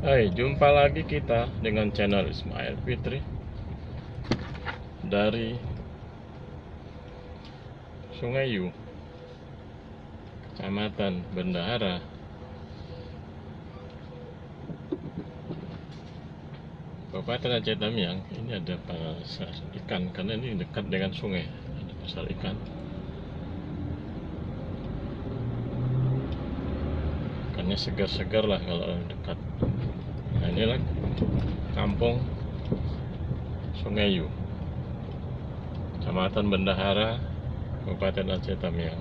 Hai, jumpa lagi kita dengan channel Ismail Fitri dari Sungai Yu, Kecamatan Bendahara, Kabupaten Aceh Tamiang. Ini ada pasar ikan karena ini dekat dengan sungai. Ada pasar ikan. Ikannya segar-segar lah kalau dekat. Nah, inilah kampung Sungai Yu, Kecamatan Bendahara, Kabupaten Aceh Tamiang.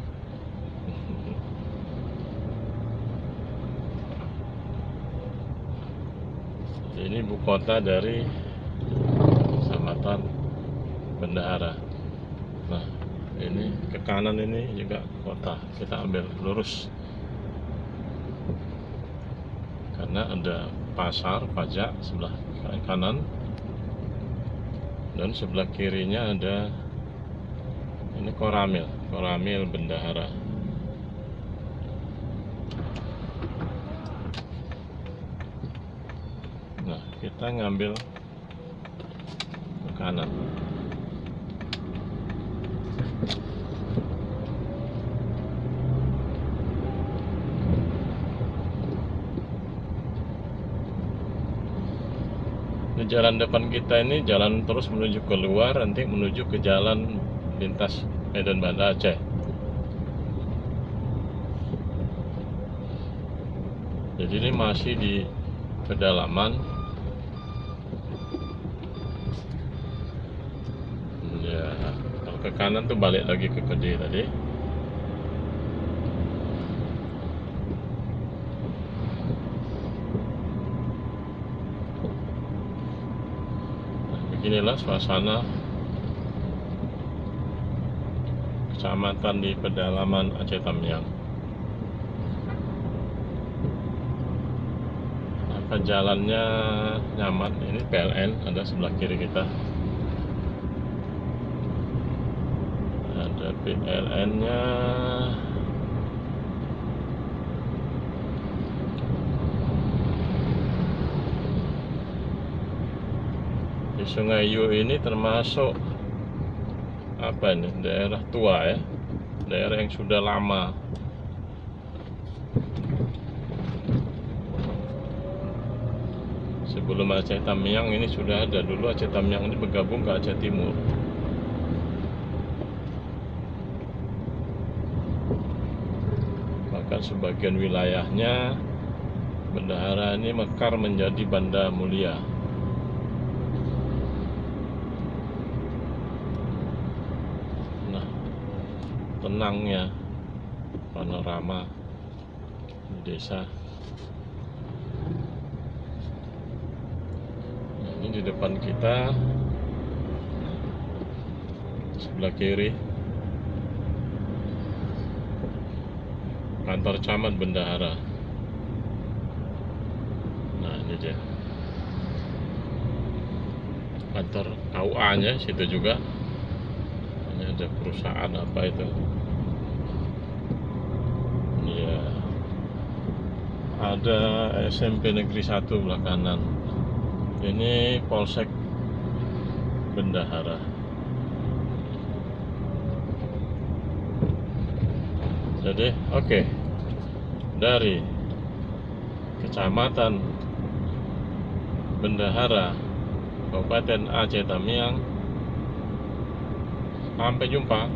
Ini ibu kota dari Kecamatan Bendahara. Nah, ini ke kanan ini juga kota. Kita ambil lurus karena ada pasar pajak sebelah kanan dan sebelah kirinya ada ini Koramil Bendahara. Nah, kita ngambil ke kanan. Di jalan depan kita ini jalan terus menuju keluar, nanti menuju ke jalan lintas Medan Banda Aceh. Jadi ini masih di pedalaman. Ya, kalau ke kanan tuh balik lagi ke Kede tadi. Beginilah suasana kecamatan di pedalaman Aceh Tamiang. Apa jalannya nyaman? Ini PLN ada sebelah kiri kita. Ada PLN-nya. Di Sungai Yu ini termasuk apa ini, daerah tua ya, daerah yang sudah lama. Sebelum Aceh Tamiang ini sudah ada. Dulu Aceh Tamiang ini bergabung ke Aceh Timur. Bahkan sebagian wilayahnya Bendahara ini mekar menjadi Banda Mulia. Tenangnya panorama di desa. Nah, ini di depan kita sebelah kiri kantor camat Bendahara. Nah, ini dia kantor KUA-nya situ juga. Ini ada perusahaan apa itu? Ya, ada SMP Negeri 1 belah kanan. Ini Polsek Bendahara. Jadi, oke. Dari Kecamatan Bendahara, Kabupaten Aceh Tamiang. Sampai jumpa.